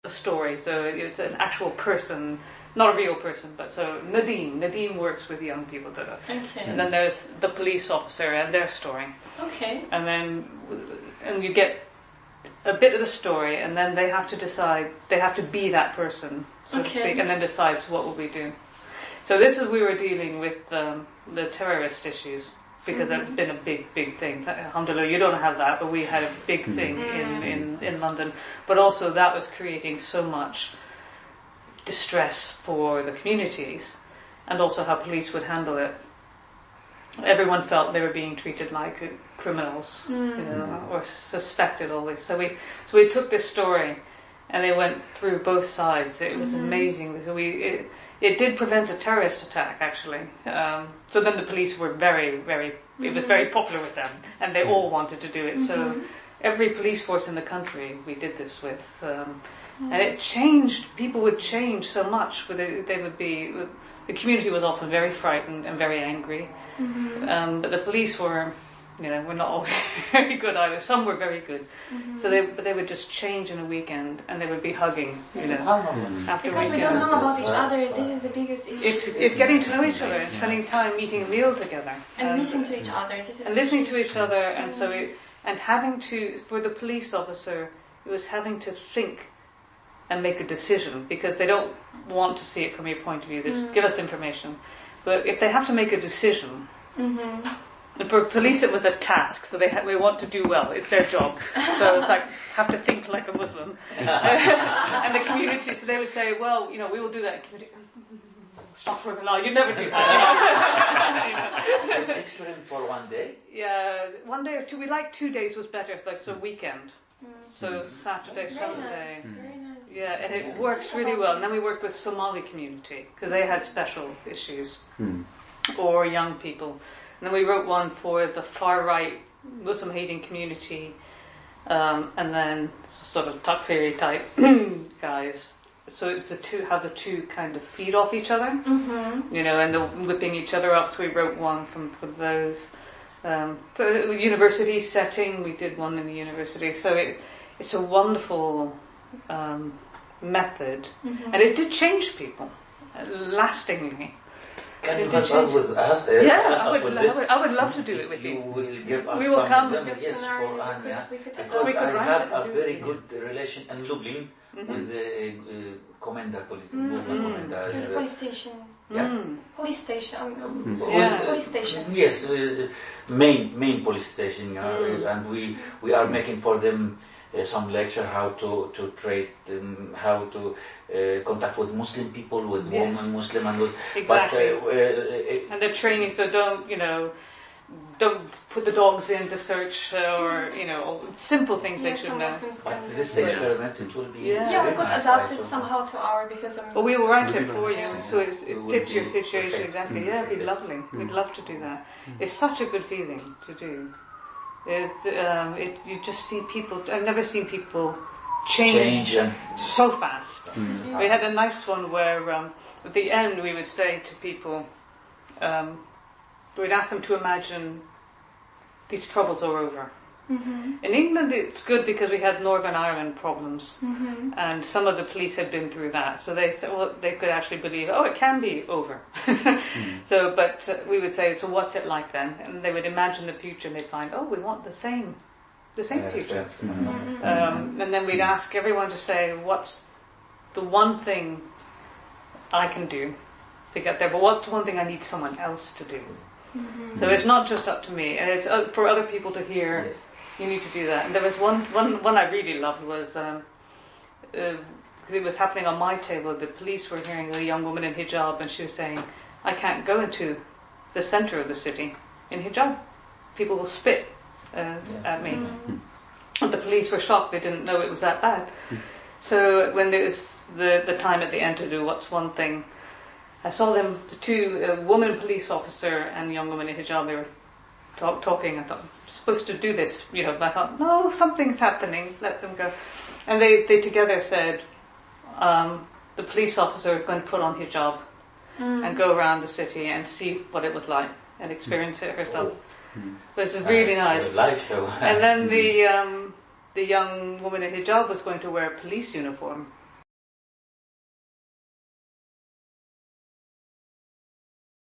a story, so it's an actual person, not a real person, but so Nadine works with young people. Okay. And then there's the police officer and their story. Okay. And you get a bit of the story, and then they have to decide, they have to be that person, so to speak, and then decides what will we do. So we were dealing with the terrorist issues, because that's been a big thing. Alhamdulillah, you don't have that, but we had a big thing in London. But also that was creating so much distress for the communities, and also how police would handle it. Everyone felt they were being treated like criminals, or suspected always. So we took this story, and they went through both sides. It was amazing. It did prevent a terrorist attack, actually. So then the police were it was very popular with them, and they all wanted to do it. So every police force in the country we did this with. And it changed, people would change so much. The community was often very frightened and very angry. But the police were not always very good either. Some were very good. So they would just change in a weekend, and they would be hugging, after because we don't know about each other. This is the biggest issue. It's getting to know each other, and spending time eating a meal together, and listening to each other. Listening to each other, and having to, for the police officer, it was having to think and make a decision, because they don't want to see it from your point of view. They just give us information, but if they have to make a decision. And for police, it was a task, so they want to do well. It's their job. So it's like, have to think like a Muslim. And the community, so they would say, well, we will do that. Community, astaghfirullah, you never do that. Was experiment for one day? Yeah, 1 day or two. We like 2 days was better, like so weekend. So Saturday, Sunday. Very nice. Yeah, and it works really well. And then we worked with Somali community, because they had special issues, or young people. And then we wrote one for the far-right Muslim-hating community, and then sort of takfiri type guys. So it was how the two kind of feed off each other, and the whipping each other up. So we wrote one for those. So university setting, we did one in the university. So it's a wonderful method, and it did change people lastingly. Can you consult with us? I would love to do it with you. You will give us we will some come. examples, yes, for Anya. Because I have a very good relation in Lublin with the commander, police commander. With the police station. Yeah. Police station. Police station. Yes, main police station, and we are making for them some lecture how to treat them, how to contact with Muslim people, with women Muslim, and with and they're training, so don't put the dogs in to search, or simple things they should know. But this experiment, it will be we could adapt it somehow to our, because well, we will write it for you, so it fits your situation exactly. Yeah, it'd be lovely. We'd love to do that. It's such a good feeling to do. You just see people. I've never seen people change so fast. We had a nice one where at the end we would say to people, we'd ask them to imagine these troubles are over. In England it's good because we had Northern Ireland problems, and some of the police had been through that, so they said, well, they could actually believe, it can be over. But we would say, so what's it like then? And they would imagine the future, and they'd find, we want the same future. And then we'd ask everyone to say, what's the one thing I can do to get there, but what's the one thing I need someone else to do? So it's not just up to me, and it's for other people to hear. You need to do that. And there was one I really loved was it was happening on my table. The police were hearing a young woman in hijab, and she was saying, I can't go into the center of the city in hijab. People will spit at me. And the police were shocked. They didn't know it was that bad. So when there was the time at the end to do what's one thing, I saw them, the two, a woman police officer and a young woman in hijab, they were talking. I thought, I'm supposed to do this, but I thought, no, something's happening, let them go. And they together said, the police officer is going to put on hijab and go around the city and see what it was like and experience it herself. It was really nice. Live show. And then the young woman in hijab was going to wear a police uniform.